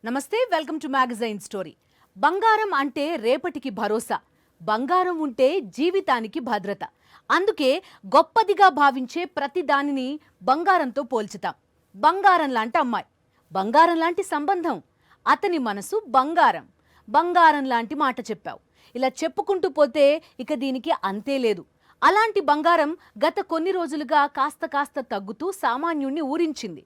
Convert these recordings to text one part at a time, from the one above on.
నమస్తే, welcome to magazine story. బంగారం అంటే రేపటికి భరోసా. బంగారం ఉంటే జీవితానికి భద్రత. అందుకే గొప్పదిగా భావించే ప్రతి దానిని బంగారంతో పోల్చుతాం. బంగారం లాంటి అమ్మాయి, బంగారం లాంటి సంబంధం, అతని మనసు బంగారం. బంగారం లాంటి మాట చెప్పావు. ఇలా చెప్పుకుంటూ పోతే ఇక దీనికి అంతే లేదు. అలాంటి బంగారం గత కొన్ని రోజులుగా కాస్త తగ్గుతూ సామాన్యుణ్ణి ఊరించింది.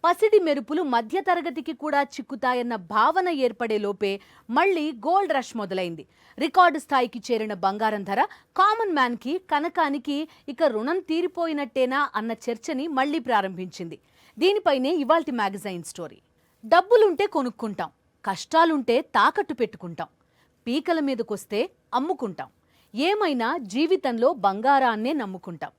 పసిడి మెరుపులు మధ్యతరగతికి కూడా చిక్కుతాయన్న భావన ఏర్పడే లోపే మళ్లీ గోల్డ్ రష్ మొదలైంది. రికార్డు స్థాయికి చేరిన బంగారం ధర కామన్ మ్యాన్కి, కనకానికి ఇక రుణం తీరిపోయినట్టేనా అన్న చర్చని మళ్లీ ప్రారంభించింది. దీనిపైనే ఇవాల్టి మ్యాగజైన్ స్టోరీ. డబ్బులుంటే కొనుక్కుంటాం, కష్టాలుంటే తాకట్టు పెట్టుకుంటాం, పీకల మీదకొస్తే అమ్ముకుంటాం, ఏమైనా జీవితంలో బంగారాన్నే నమ్ముకుంటాం.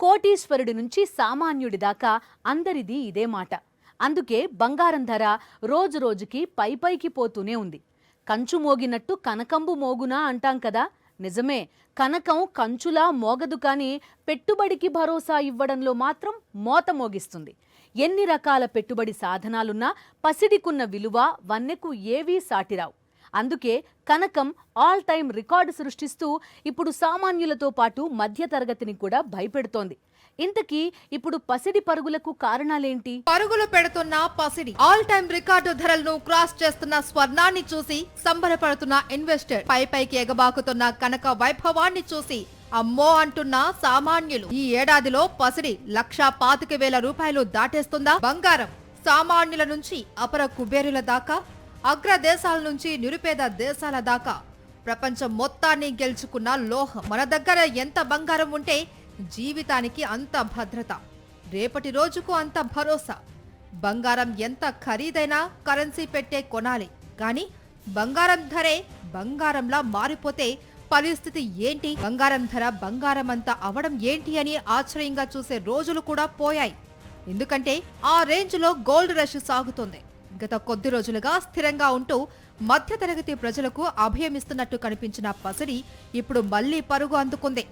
కోటీశ్వరుడి నుంచి సామాన్యుడి దాకా అందరిది ఇదే మాట. అందుకే బంగారం ధర రోజు రోజుకి పైకి పోతూనే ఉంది. కంచు మోగినట్టు కనకంబు మోగునా అంటాం కదా, నిజమే. కనకం కంచులా మోగదు, కానీ పెట్టుబడికి భరోసా ఇవ్వడంలో మాత్రం మోత మోగిస్తుంది. ఎన్ని రకాల పెట్టుబడి సాధనాలున్నా పసిడికున్న విలువ వన్నెకు ఏవీ సాటిరావు. అందుకే కనకం ఆల్ టైమ్ రికార్డు సృష్టిస్తూ ఇప్పుడు సామాన్యులతో పాటు మధ్యతరగతిని కూడా భయపెడుతోంది. ఇంతకీ ఇప్పుడు పసిడి పరుగులకు కారణాలేంటి? పరుగులు పెడుతున్న పసిడి, ఆల్ టైమ్ రికార్డు ధరలను క్రాస్ చేస్తున్న స్వర్ణాన్ని చూసి సంబరపడుతున్న ఇన్వెస్టర్, పైకి ఎగబాకుతున్న కనక వైభవాన్ని చూసి అమ్మో అంటున్న సామాన్యులు. ఈ ఏడాదిలో పసిడి 1,25,000 రూపాయలు దాటేస్తుందా? బంగారం సామాన్యుల నుంచి అపర కుబేరుల దాకా, అగ్ర దేశాల నుంచి నిరుపేద దేశాల దాకా ప్రపంచం మొత్తాన్ని గెలుచుకున్న లోహం. మన దగ్గర ఎంత బంగారం ఉంటే జీవితానికి అంత భద్రత, రేపటి రోజుకు అంత భరోసా. బంగారం ఎంత ఖరీదైనా కరెన్సీ పెట్టే కొనాలి, కానీ బంగారం ధరే బంగారంలా మారిపోతే పరిస్థితి ఏంటి? బంగారం ధర బంగారం అంతా అవడం ఏంటి అని ఆశ్చర్యంగా చూసే రోజులు కూడా పోయాయి. ఎందుకంటే ఆ రేంజ్లో గోల్డ్ రష్ సాగుతోంది. గత కొద్ది రోజులుగా స్థిరంగా ఉంటూ మధ్యతరగతి ప్రజలకు అభయమిస్తున్నట్టు కనిపించిన పసిడి ఇప్పుడు మళ్లీ పరుగు అందుకుంది.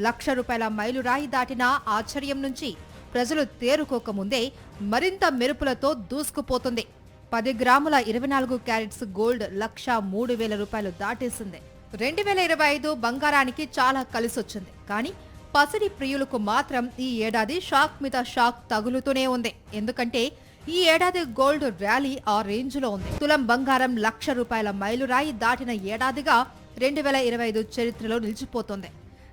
1,00,000 రూపాయల మైలురాయి దాటిన ఆశ్చర్యం నుంచి ప్రజలు తేరుకోకముందే మరింత మెరుపులతో దూసుకుపోతుంది. 10 గ్రాముల 24 క్యారెట్స్ గోల్డ్ 1,03,000 రూపాయలు దాటేసింది. 2025 బంగారానికి చాలా కలిసొచ్చింది. కానీ పసిడి ప్రియులకు మాత్రం ఈ ఏడాది షాక్ మీద షాక్ తగులుతూనే ఉంది. ఎందుకంటే ఈ ఏడాది గోల్డ్ ర్యాలీ ఆ రేంజ్ లో ఉంది. తులం బంగారం 1,00,000 రూపాయల మైలురాయి దాటిన ఏడాదిగా 2025 చరిత్రలో నిలిచిపోతుంది.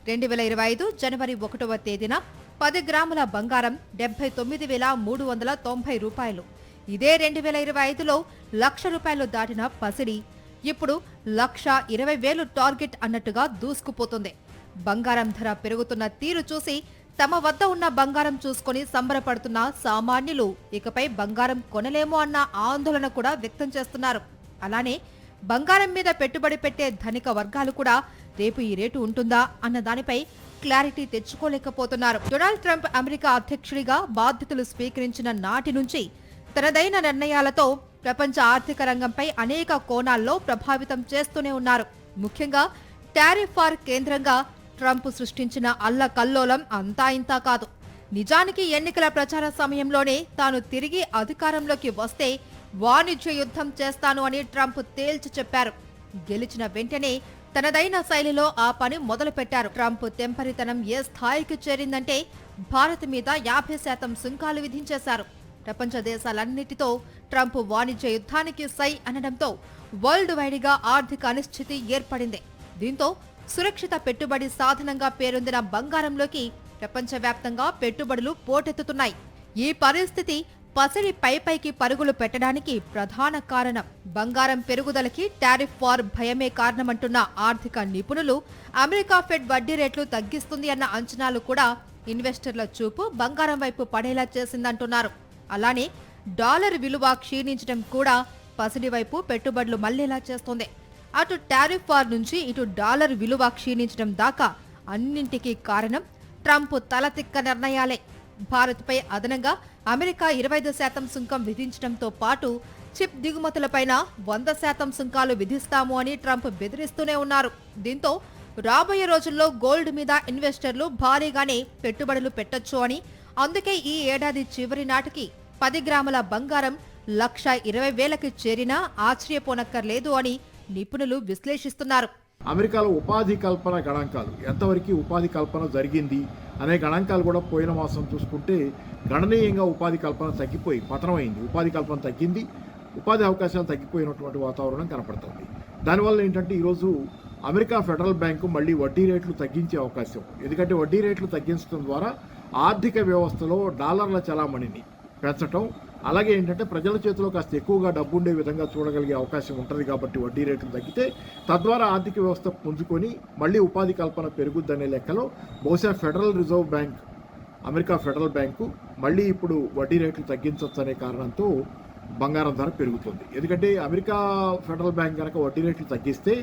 2025 జనవరి 1వ తేదీన 10 గ్రాముల బంగారం 79,390 రూపాయలు. ఇదే 2025లో 1,00,000 రూపాయలు దాటిన పసిడి ఇప్పుడు 1,20,000 టార్గెట్ అన్నట్టుగా దూసుకుపోతుంది. బంగారం ధర పెరుగుతున్న తీరు చూసి తమ వద్ద ఉన్న బంగారం చూసుకుని సంబరపడుతున్న సామాన్యులు ఇకపై బంగారం కొనలేమో అన్న ఆందోళన కూడా వ్యక్తం చేస్తున్నారు. అలానే బంగారం మీద పెట్టుబడి పెట్టే ధనిక వర్గాలు కూడా రేపు ఈ రేటు ఉంటుందా అన్న దానిపై క్లారిటీ తెచ్చుకోలేకపోతున్నారు. డొనాల్డ్ ట్రంప్ అమెరికా అధ్యక్షుడిగా బాధ్యతలు స్వీకరించిన నాటి నుంచి తనదైన నిర్ణయాలతో ప్రపంచ ఆర్థిక రంగంపై అనేక కోణాల్లో ప్రభావితం చేస్తూనే ఉన్నారు. ముఖ్యంగా టారిఫ్ వార్ కేంద్రంగా ట్రంప్ సృష్టించిన అల్లకల్లోలం అంతా ఇంతా కాదు. నిజానికి ఎన్నికల ప్రచార సమయంలోనే తాను తిరిగి అధికారంలోకి వస్తే వాణిజ్య యుద్ధం చేస్తాను అని ట్రంప్ తేల్చి చెప్పారు. గెలిచిన వెంటనే తనదైన శైలిలో ఆ పని మొదలుపెట్టారు. ట్రంప్ తెంపరితనం ఏ స్థాయికి చేరిందంటే భారత్ మీద 50% సుంకాలు విధించేశారు. ప్రపంచ దేశాలన్నిటితో ట్రంప్ వాణిజ్య యుద్ధానికి సై అనడంతో వరల్డ్ వైడ్గా ఆర్థిక అనిశ్చితి ఏర్పడింది. దీంతో సురక్షిత పెట్టుబడి సాధనంగా పేరొందిన బంగారంలోకి ప్రపంచవ్యాప్తంగా పెట్టుబడులు పోటెత్తుతున్నాయి. ఈ పరిస్థితి పసిడి పైకి పరుగులు పెట్టడానికి ప్రధాన కారణం. బంగారం పెరుగుదలకి టారిఫ్ వార్ భయమే కారణమంటున్న ఆర్థిక నిపుణులు, అమెరికా ఫెడ్ వడ్డీ రేట్లు తగ్గిస్తుంది అన్న అంచనాలు కూడా ఇన్వెస్టర్ల చూపు బంగారం వైపు పడేలా చేసిందంటున్నారు. అలానే డాలర్ విలువ క్షీణించడం కూడా పసిడి వైపు పెట్టుబడులు మళ్లేలా చేస్తోంది. అటు టారిఫ్ వార్ నుంచి ఇటు డాలర్ విలువ క్షీణించడం దాకా అన్నింటికీ కారణం ట్రంప్ తలతిక్క నిర్ణయాలే. భారత్పై అదనంగా అమెరికా 25% సుంకం విధించడంతో పాటు చిప్ దిగుమతులపైన 100% సుంకాలు విధిస్తాము అని ట్రంప్ బెదిరిస్తూనే ఉన్నారు. దీంతో రాబోయే రోజుల్లో గోల్డ్ మీద ఇన్వెస్టర్లు భారీగానే పెట్టుబడులు పెట్టొచ్చు అని, అందుకే ఈ ఏడాది చివరి నాటికి 10 గ్రాముల బంగారం 1,20,000కి చేరినా ఆశ్చర్యపోనక్కర్లేదు అని నిపుణులు విశ్లేషిస్తున్నారు. అమెరికాలో ఉపాధి కల్పన గణాంకాలు ఎంతవరకు ఉపాధి కల్పన జరిగింది అనే గణాంకాలు కూడా పోయిన మాసం చూసుకుంటే గణనీయంగా ఉపాధి కల్పన తగ్గిపోయి పతనమైంది. ఉపాధి కల్పన తగ్గింది, ఉపాధి అవకాశాలు తగ్గిపోయినటువంటి వాతావరణం కనపడుతుంది. దానివల్ల ఏంటంటే ఈరోజు అమెరికా ఫెడరల్ బ్యాంకు మళ్ళీ వడ్డీ రేట్లు తగ్గించే అవకాశం. ఎందుకంటే వడ్డీ రేట్లు తగ్గించడం ద్వారా ఆర్థిక వ్యవస్థలో డాలర్ల చలామణిని పెంచడం, అలాగే ఏంటంటే ప్రజల చేతిలో కాస్త ఎక్కువగా డబ్బు ఉండే విధంగా చూడగలిగే అవకాశం ఉంటుంది. కాబట్టి వడ్డీ రేట్లు తగ్గితే తద్వారా ఆర్థిక వ్యవస్థ పుంజుకొని మళ్ళీ ఉపాధి కల్పన పెరుగుద్దనే లెక్కలో బహుశా federal reserve bank, America federal bank మళ్ళీ ఇప్పుడు వడ్డీ రేట్లు తగ్గించవచ్చు అనే కారణంతో బంగారం ధర పెరుగుతుంది. ఎందుకంటే అమెరికా ఫెడరల్ బ్యాంక్ కనుక వడ్డీ రేట్లు తగ్గిస్తే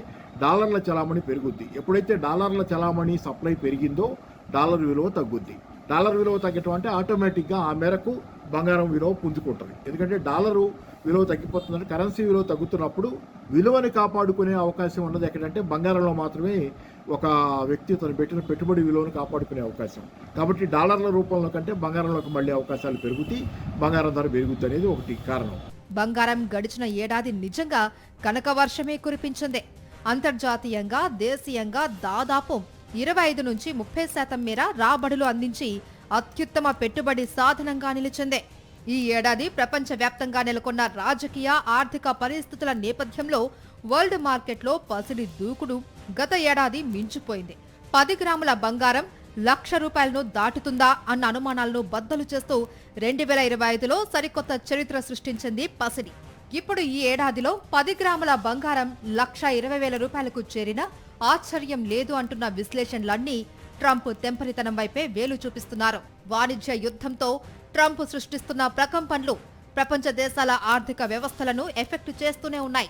డాలర్ల చలామణి పెరుగుద్ది. ఎప్పుడైతే డాలర్ల చలామణి సప్లై పెరిగిందో డాలర్ విలువ తగ్గుద్ది. డాలర్ విలువ తగ్గటం అంటే ఆటోమేటిక్గా ఆ మేరకు బంగారం విలువ పుంజుకుంటుంది. ఎందుకంటే డాలరు విలువ తగ్గిపోతుందంటే కరెన్సీ విలువ తగ్గుతున్నప్పుడు విలువని కాపాడుకునే అవకాశం ఉన్నది ఎక్కడంటే బంగారంలో మాత్రమే ఒక వ్యక్తి తను పెట్టిన పెట్టుబడి విలువను కాపాడుకునే అవకాశం. కాబట్టి డాలర్ల రూపంలో కంటే బంగారంలోకి మళ్ళీ అవకాశాలు పెరుగుతాయి, బంగారం ధర పెరుగుతుంది అనేది ఒకటి కారణం. బంగారం గడిచిన ఏడాది నిజంగా కనక వర్షమే కురిపించింది. అంతర్జాతీయంగా దేశీయంగా దాదాపు 25 నుంచి 30% మేర రాబడులు అందించి అత్యుత్తమ పెట్టుబడి సాధనంగా నిలిచింది. ఈ ఏడాది ప్రపంచవ్యాప్తంగా నెలకొన్న రాజకీయ ఆర్థిక పరిస్థితుల నేపథ్యంలో వరల్డ్ మార్కెట్లో పసిడి దూకుడు గత ఏడాది మించిపోయింది. 10 గ్రాముల బంగారం ₹1,00,000 దాటుతుందా అన్న అనుమానాలను బద్దలు చేస్తూ 2025లో సరికొత్త చరిత్ర సృష్టించింది పసిడి. ఇప్పుడు ఈ ఏడాదిలో 10 గ్రాముల బంగారం ₹1,20,000కు చేరిన ఆశ్చర్యం లేదు అంటున్న విశ్లేషణలన్నీ ట్రంప్ తెంపరితనం వైపే వేలు చూపిస్తున్నారు. వాణిజ్య యుద్ధంతో ట్రంప్ సృష్టిస్తున్న ప్రకంపనలు ప్రపంచ దేశాల ఆర్థిక వ్యవస్థలను ఎఫెక్ట్ చేస్తూనే ఉన్నాయి.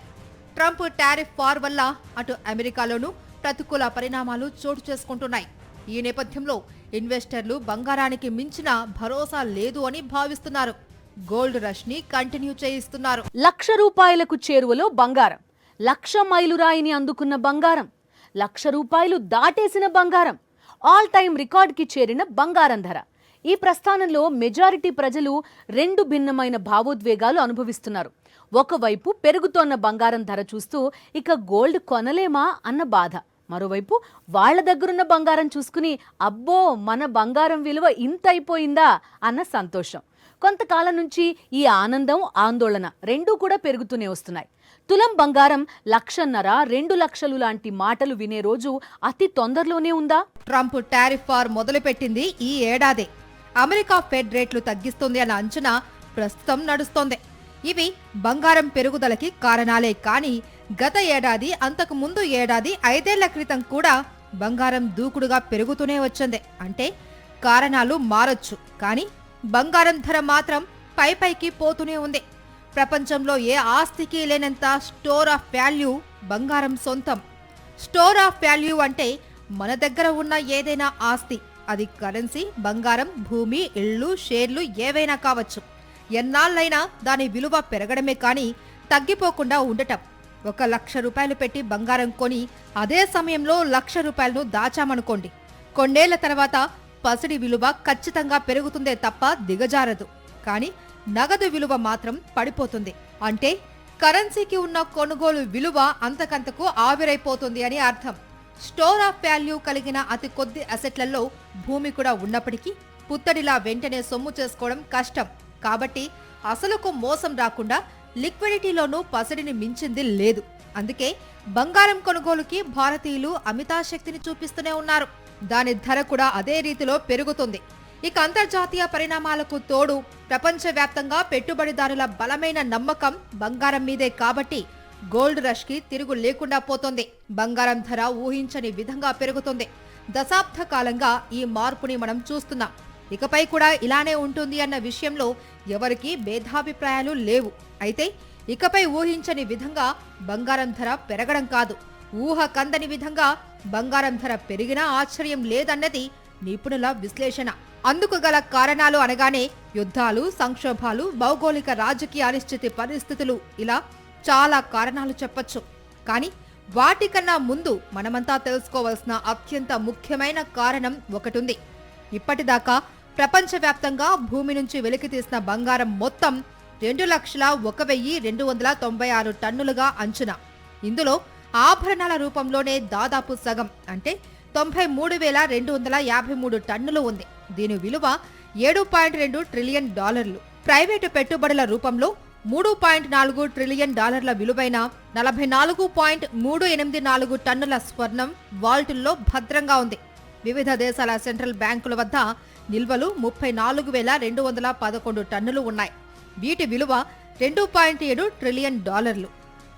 ట్రంప్ టారిఫ్ వార్ వల్ల అటు అమెరికాలోనూ ప్రతికూల పరిణామాలు చోటు చేసుకుంటున్నాయి. ఈ నేపథ్యంలో ఇన్వెస్టర్లు బంగారానికి మించిన భరోసా లేదు అని భావిస్తున్నారు. గోల్డ్ రష్ ని కంటిన్యూ చేయిస్తున్నారు. ₹1,00,000కు చేరువలో బంగారం, 1,00,000 మైలురాయిని అందుకున్న బంగారం, ₹1,00,000 దాటేసిన బంగారం, ఆల్ టైమ్ రికార్డ్కి చేరిన బంగారం ధర. ఈ ప్రస్థానంలో మెజారిటీ ప్రజలు 2 భిన్నమైన భావోద్వేగాలు అనుభవిస్తున్నారు. ఒకవైపు పెరుగుతోన్న బంగారం ధర చూస్తూ ఇక గోల్డ్ కొనలేమా అన్న బాధ, మరోవైపు వాళ్ల దగ్గరున్న బంగారం చూసుకుని అబ్బో మన బంగారం విలువ ఇంత అయిపోయిందా అన్న సంతోషం. కొంతకాలం నుంచి ఈ ఆనందం ఆందోళన రెండూ కూడా పెరుగుతూనే వస్తున్నాయి. తులం బంగారం 1,50,000, 2 లక్షలు లాంటి మాటలు వినే రోజు అతి తొందరలోనే ఉందా? ట్రంప్ టారిఫ్ వార్ మొదలుపెట్టింది ఈ ఏడాదే. అమెరికా ఫెడ్ రేట్లు తగ్గిస్తుంది అన్న అంచనా ప్రస్తుతం నడుస్తోంది. ఇవి బంగారం పెరుగుదలకి కారణాలే కానీ గత ఏడాది, అంతకు ముందు ఏడాది, 5 ఏళ్ల క్రితం కూడా బంగారం దూకుడుగా పెరుగుతూనే వచ్చింది. అంటే కారణాలు మారొచ్చు కానీ బంగారం ధర మాత్రం పైకి పోతూనే ఉంది. ప్రపంచంలో ఏ ఆస్తికి లేనంత స్టోర్ ఆఫ్ వాల్యూ బంగారం సొంతం. స్టోర్ ఆఫ్ వాల్యూ అంటే మన దగ్గర ఉన్న ఏదైనా ఆస్తి, అది కరెన్సీ, బంగారం, భూమి, ఇళ్ళు, షేర్లు ఏవైనా కావచ్చు. ఎన్నాళ్ళైనా దాని విలువ పెరగడమే కానీ తగ్గిపోకుండా ఉండటం. ₹1,00,000 పెట్టి బంగారం కొని అదే సమయంలో ₹1,00,000 దాచామనుకోండి, కొన్నేళ్ల తర్వాత పసిడి విలువ ఖచ్చితంగా పెరుగుతుందే తప్ప దిగజారదు. కానీ నగదు విలువ మాత్రం పడిపోతుంది. అంటే కరెన్సీకి ఉన్న కొనుగోలు విలువ అంతకంతకు ఆవిరైపోతుంది అని అర్థం. స్టోర్ ఆఫ్ వాల్యూ కలిగిన అతి కొద్ది అసెట్లలో భూమి కూడా ఉన్నప్పటికీ పుత్తడిలా వెంటనే సొమ్ము చేసుకోవడం కష్టం. కాబట్టి అసలుకు మోసం రాకుండా లిక్విడిటీలోనూ పసిడిని మించింది లేదు. అందుకే బంగారం కొనుగోలుకి భారతీయులు అమితాశక్తిని చూపిస్తూనే ఉన్నారు. దాని ధర కూడా అదే రీతిలో పెరుగుతుంది. ఇక అంతర్జాతీయ పరిణామాలకు తోడు ప్రపంచవ్యాప్తంగా పెట్టుబడిదారుల బలమైన నమ్మకం బంగారం మీదే కాబట్టి గోల్డ్ రష్ కి తిరుగు లేకుండా పోతోంది. బంగారం ధర ఊహించని విధంగా పెరుగుతుంది. దశాబ్ద కాలంగా ఈ మార్పుని మనం చూస్తున్నాం. ఇకపై కూడా ఇలానే ఉంటుంది అన్న విషయంలో ఎవరికీ భేదాభిప్రాయాలు లేవు. అయితే ఇకపై ఊహించని విధంగా బంగారం ధర పెరగడం కాదు, ఊహ కందని విధంగా బంగారం ధర పెరిగినా ఆశ్చర్యం లేదన్నది నిపుణుల విశ్లేషణ. అందుకు గల కారణాలు అనగానే యుద్ధాలు, సంక్షోభాలు, భౌగోళిక రాజకీయ అనిశ్చితి పరిస్థితులు, ఇలా చాలా కారణాలు చెప్పొచ్చు. కానీ వాటికన్నా ముందు మనమంతా తెలుసుకోవాల్సిన అత్యంత ముఖ్యమైన కారణం ఒకటుంది. ఇప్పటిదాకా ప్రపంచవ్యాప్తంగా భూమి నుంచి వెలికితీసిన బంగారం మొత్తం 2,01,296 టన్నులుగా అంచనా. ఇందులో ఆభరణాల రూపంలోనే దాదాపు సగం అంటే 93,253 టన్నులు ఉంది. దీని విలువ $7.2 ట్రిలియన్. ప్రైవేటు పెట్టుబడుల రూపంలో $3.4 ట్రిలియన్ విలువైన 44.384 టన్నుల స్వర్ణం వాల్టుల్లో భద్రంగా ఉంది. వివిధ దేశాల సెంట్రల్ బ్యాంకుల వద్ద నిల్వలు 34,211 టన్నులు ఉన్నాయి. వీటి విలువ $2.7 ట్రిలియన్.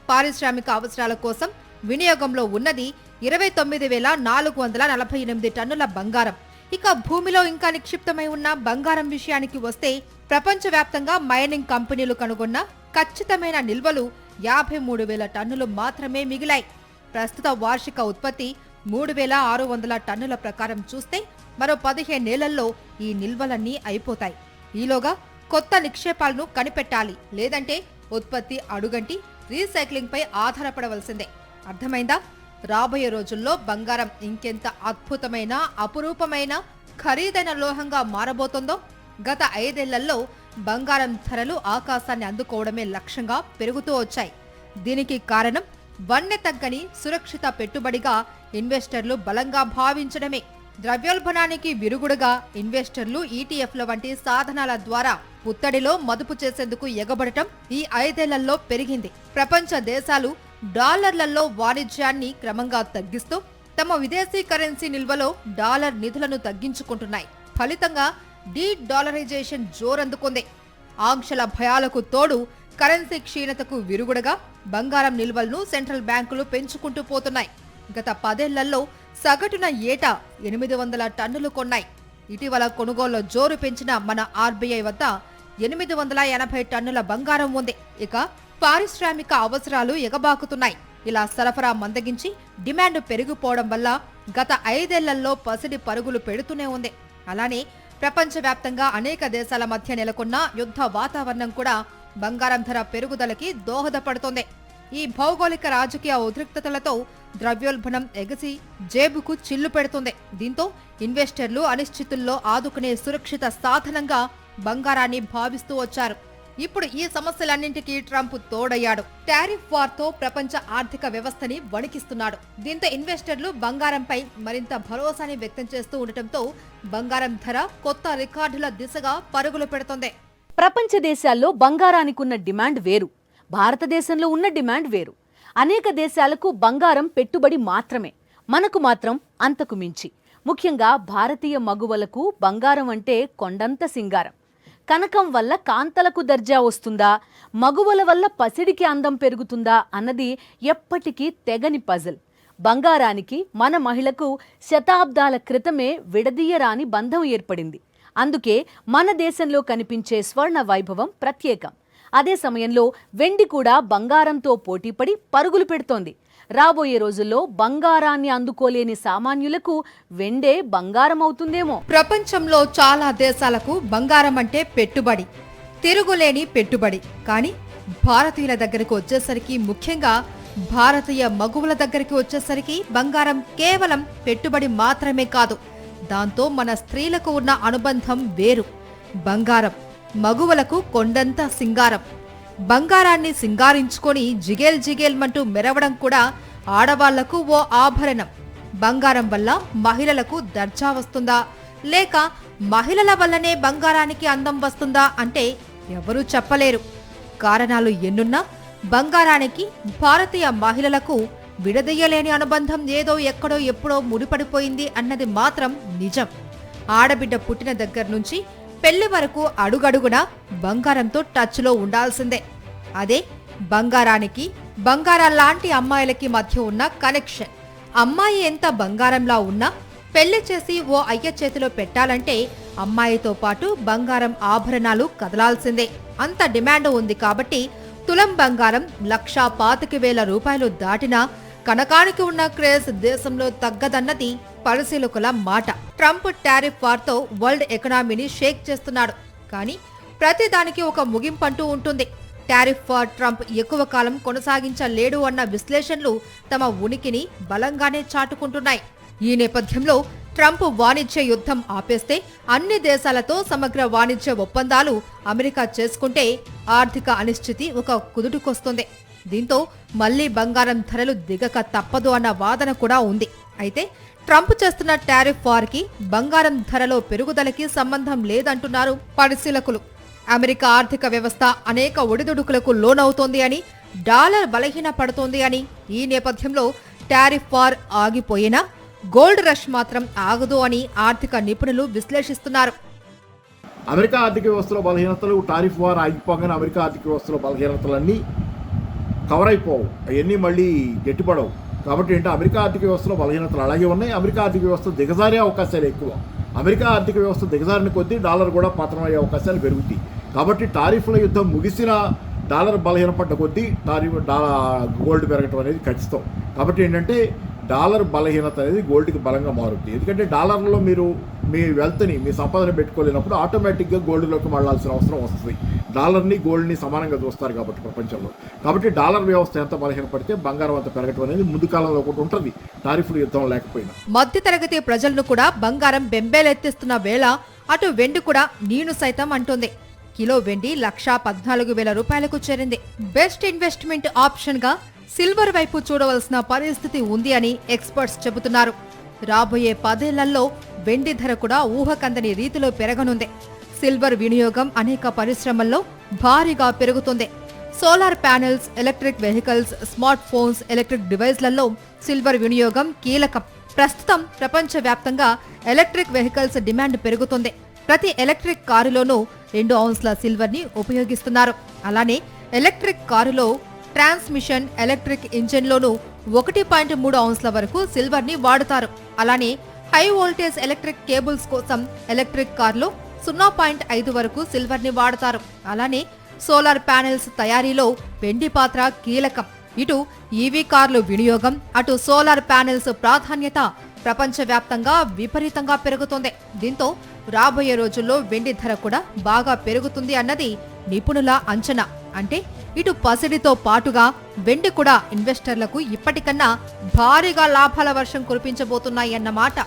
పారిశ్రామిక అవసరాల కోసం వినియోగంలో ఉన్నది 29,448 టన్నుల బంగారం. ఇక భూమిలో ఇంకా నిక్షిప్తమై ఉన్న బంగారం విషయానికి వస్తే ప్రపంచవ్యాప్తంగా మైనింగ్ కంపెనీలు కనుగొన్న ఖచ్చితమైన నిల్వలు 53,000 టన్నులు మాత్రమే మిగిలాయి. ప్రస్తుత వార్షిక ఉత్పత్తి 3,600 టన్నుల ప్రకారం చూస్తే మరో 15 ఏళ్లలో ఈ నిల్వలన్నీ అయిపోతాయి. ఈలోగా కొత్త నిక్షేపాలను కనిపెట్టాలి, లేదంటే ఉత్పత్తి అడుగంటి రీసైక్లింగ్ పై ఆధారపడవలసిందే. అర్థమైందా? రాబోయే రోజుల్లో బంగారం ఇంకెంత అద్భుతమైన, అపురూపమైన, ఖరీదైన లోహంగా మారబోతోందో. గత 5 ఏళ్లలో బంగారం ధరలు ఆకాశాన్ని అందుకోవడమే లక్ష్యంగా పెరుగుతూ వచ్చాయి. దీనికి కారణం వన్నె తగ్గని సురక్షిత పెట్టుబడిగా ఇన్వెస్టర్లు బలంగా భావించడమే. ద్రవ్యోల్బణానికి విరుగుడుగా ఇన్వెస్టర్లు ఈటీఎఫ్ల వంటి సాధనాల ద్వారా పుత్తడిలో మదుపు చేసేందుకు ఎగబడటం ఈ 5 ఏళ్లలో పెరిగింది. ప్రపంచ దేశాలు డాలర్లలో వాణిజ్యాన్ని క్రమంగా తగ్గిస్తూ తమ విదేశీ కరెన్సీ నిల్వలో డాలర్ నిధులను తగ్గించుకుంటున్నాయి. ఫలితంగా డీ-డాలరైజేషన్ జోరందుకుంది. ఆంక్షల భయాలకు తోడు కరెన్సీ క్షీణతకు విరుగుడుగా బంగారం నిల్వలను సెంట్రల్ బ్యాంకులు పెంచుకుంటూ పోతున్నాయి. గత 10 ఏళ్లలో సగటున ఏటా 800 టన్నులు కొన్నాయి. ఇటీవల కొనుగోళ్ల జోరు పెంచిన మన ఆర్బీఐ వద్ద 880 టన్నుల బంగారం ఉంది. ఇక పారిశ్రామిక అవసరాలు ఎగబాకుతున్నాయి. ఇలా సరఫరా మందగించి డిమాండ్ పెరిగిపోవడం వల్ల గత 5 ఏళ్లలో పసిడి పరుగులు పెడుతూనే ఉంది. అలానే ప్రపంచవ్యాప్తంగా అనేక దేశాల మధ్య నెలకొన్న యుద్ధ వాతావరణం కూడా బంగారం ధర పెరుగుదలకి దోహదపడుతోంది. ఈ భౌగోళిక రాజకీయ ఉద్రిక్తతలతో ద్రవ్యోల్బణం ఎగసి జేబుకు చిల్లు పెడుతుంది. దీంతో ఇన్వెస్టర్లు అనిశ్చితుల్లో ఆదుకునే సురక్షిత సాధనంగా బంగారాన్ని భావిస్తూ వచ్చారు. ఇప్పుడు ఈ సమస్యలన్నింటికీ ట్రంప్ తోడయ్యాడు. టారిఫ్ వార్తో ప్రపంచ ఆర్థిక వ్యవస్థని వణికిస్తున్నాడు. దీంతో ఇన్వెస్టర్లు బంగారంపై మరింత భరోసాని వ్యక్తం చేస్తూ ఉండటంతో బంగారం ధర కొత్త రికార్డుల దిశగా పరుగులు పెడుతోంది. ప్రపంచ దేశాల్లో బంగారానికి ఉన్న డిమాండ్ వేరు, భారతదేశంలో ఉన్న డిమాండ్ వేరు. అనేక దేశాలకు బంగారం పెట్టుబడి మాత్రమే, మనకు మాత్రం అంతకు మించి. ముఖ్యంగా భారతీయ మగువలకు బంగారం అంటే కొండంత సింగారం. కనకం వల్ల కాంతలకు దర్జా వస్తుందా, మగువల వల్ల పసిడికి అందం పెరుగుతుందా అన్నది ఎప్పటికీ తెగని పజిల్. బంగారానికి మన మహిళకు శతాబ్దాల క్రితమే విడదీయరాని బంధం ఏర్పడింది. అందుకే మన దేశంలో కనిపించే స్వర్ణ వైభవం ప్రత్యేకం. అదే సమయంలో వెండి కూడా బంగారంతో పోటీపడి పరుగులు పెడుతోంది. రాబోయే రోజుల్లో బంగారాన్ని అందుకోలేని సామాన్యులకు వెండే బంగారం అవుతుందేమో. ప్రపంచంలో చాలా దేశాలకు బంగారం అంటే పెట్టుబడి, తిరుగులేని పెట్టుబడి. కానీ భారతీయుల దగ్గరకు వచ్చేసరికి, ముఖ్యంగా భారతీయ మగువుల దగ్గరికి వచ్చేసరికి బంగారం కేవలం పెట్టుబడి మాత్రమే కాదు, దాంతో మన స్త్రీలకు ఉన్న అనుబంధం వేరు. బంగారం మగువలకు కొండంత సింగారం. బంగారాన్ని సింగారించుకొని జిగేల్ జిగేల్మంటూ మెరవడం కూడా ఆడవాళ్లకు ఓ ఆభరణం. బంగారం వల్ల మహిళలకు దర్జా వస్తుందా, లేక మహిళల వల్లనే బంగారానికి అందం వస్తుందా అంటే ఎవరూ చెప్పలేరు. కారణాలు ఎన్నున్నా బంగారానికి భారతీయ మహిళలకు విడదీయలేని అనుబంధం ఏదో ఎక్కడో ఎప్పుడో ముడిపడిపోయింది అన్నది మాత్రం నిజం. ఆడబిడ్డ పుట్టిన దగ్గర నుంచి పెళ్లి వరకు అడుగడుగునా బంగారంతో టచ్లో ఉండాల్సిందే. అదే బంగారానికి, బంగారాల్లాంటి అమ్మాయిలకి మధ్య ఉన్న కనెక్షన్. అమ్మాయి ఎంత బంగారంలా ఉన్నా పెళ్లి చేసి ఓ అయ్య చేతిలో పెట్టాలంటే అమ్మాయితో పాటు బంగారం ఆభరణాలు కదలాల్సిందే. అంత డిమాండ్ ఉంది కాబట్టి తులం బంగారం 1,25,000 దాటినా కనకానికి ఉన్న క్రేజ్ దేశంలో తగ్గదన్నది పరిశీలకుల మాట. ట్రంప్ టారిఫ్ వార్తో వరల్డ్ ఎకనామీని షేక్ చేస్తున్నాడు. కానీ ప్రతిదానికి ఒక ముగింపంటూ ఉంటుంది. టారిఫ్ వార్ ట్రంప్ ఎక్కువ కాలం కొనసాగించలేడు అన్న విశ్లేషణలు తమ ఉనికిని బలంగానే చాటుకుంటున్నాయి. ఈ నేపథ్యంలో ట్రంప్ వాణిజ్య యుద్ధం ఆపేస్తే, అన్ని దేశాలతో సమగ్ర వాణిజ్య ఒప్పందాలు అమెరికా చేసుకుంటే ఆర్థిక అనిశ్చితి ఒక కుదుటుకొస్తుంది. దీంతో మళ్లీ బంగారం ధరలు దిగక తప్పదు అన్న వాదన కూడా ఉంది. అయితే ట్రంప్ చేస్తున్న టారిఫ్ వార్కి బంగారం ధరలో పెరుగుదలకి సంబంధం లేదంటున్నారు పరిశీలకులు. అమెరికా ఆర్థిక వ్యవస్థ అనేక ఒడిదుడుకులకు లోనవుతోంది అని, డాలర్ బలహీన పడుతోంది అని, ఈ నేపథ్యంలో టారిఫ్ వార్ ఆగిపోయినా గోల్డ్ రష్ మాత్రం ఆగదు అని ఆర్థిక నిపుణులు విశ్లేషిస్తున్నారు. అమెరికా ఆర్థిక వ్యవస్థలో బలహీనతలు, టారిఫ్ వార్ ఆగిపోగానే అమెరికా ఆర్థిక వ్యవస్థలో బలహీనతలన్నీ కవర్ అయిపోవు, అవన్నీ మళ్ళీ గట్టిపడవు. కాబట్టి ఏంటంటే అమెరికా ఆర్థిక వ్యవస్థలో బలహీనతలు అలాగే ఉన్నాయి. అమెరికా ఆర్థిక వ్యవస్థ దిగజారే అవకాశాలు ఎక్కువ. అమెరికా ఆర్థిక వ్యవస్థ దిగజారిన కొద్దీ డాలర్ కూడా పతనమయ్యే అవకాశాలు పెరుగుతాయి. కాబట్టి టారిఫ్ల యుద్ధం ముగిసిన డాలర్ బలహీనపడ్డ కొద్దీ గోల్డ్ పెరగటం అనేది ఖచ్చితం. కాబట్టి ఏంటంటే డాలర్ బలహీనత అనేది గోల్డ్కి బలంగా మారుతుంది. ఎందుకంటే డాలర్లో మీరు మీ వెల్త్ని, మీ సంపదను పెట్టుకోలేనప్పుడు ఆటోమేటిక్గా గోల్డ్లోకి మళ్ళాల్సిన అవసరం వస్తుంది. డాలర్ని గోల్డ్ని సమానంగా చూస్తారు కాబట్టి ప్రపంచంలో. కాబట్టి డాలర్ వ్యవస్థ ఎంత బలహీనపడితే బంగారం అంత పెరగటం అనేది ముందు కాలంలో ఒకటి ఉంటుంది, టారిఫ్ల యుద్ధం లేకపోయినా. మధ్యతరగతి ప్రజలను కూడా బంగారం బెంబేలెత్తిస్తున్న వేళ అటు వెండి కూడా నేను సైతం అంటోంది. కిలో వెండి 1,14,000 రూపాయలకు చేరింది. బెస్ట్ ఇన్వెస్ట్మెంట్ ఆప్షన్ గా సిల్వర్ వైపు చూడవలసిన పరిస్థితి ఉంది అని ఎక్స్పర్ట్స్ చెబుతున్నారు. రాబోయే 10 ఏళ్లలో వెండి ధర కూడా ఊహకందని రీతిలో పెరగనుంది. సిల్వర్ వినియోగం అనేక పరిశ్రమల్లో భారీగా పెరుగుతుంది. Solar panels, electric vehicles, smart phones, electric డివైస్లలో సిల్వర్ వినియోగం కీలకం. ప్రస్తుతం ప్రపంచవ్యాప్తంగా ఎలక్ట్రిక్ వెహికల్స్ డిమాండ్ పెరుగుతుంది. ప్రతి ఎలక్ట్రిక్ కారులోనూ 2 ఔన్స్ల సిల్వర్ ని ఉపయోగిస్తున్నారు. అలానే ఎలక్ట్రిక్ కారులో ట్రాన్స్మిషన్, ఎలక్ట్రిక్ ఇంజిన్లోనూ 1.3 ఔన్స్ల వరకు సిల్వర్ ని వాడుతారు. అలానే హై వోల్టేజ్ ఎలక్ట్రిక్ కేబుల్స్ కోసం ఎలక్ట్రిక్ కార్లో 0.5 వరకు సిల్వర్ ని వాడతారు. అలానే సోలార్ ప్యానెల్స్ తయారీలో వెండి పాత్ర కీలకం. ఇటు ఈవీ కార్లు వినియోగం, అటు సోలార్ ప్యానెల్స్ ప్రాధాన్యత ప్రపంచవ్యాప్తంగా విపరీతంగా పెరుగుతోంది. దీంతో రాబోయే రోజుల్లో వెండి ధర కూడా బాగా పెరుగుతుంది అన్నది నిపుణుల అంచనా. అంటే ఇటు పసిడితో పాటుగా వెండి కూడా ఇన్వెస్టర్లకు ఇప్పటికన్నా భారీగా లాభాల వర్షం కురిపించబోతున్నాయన్నమాట.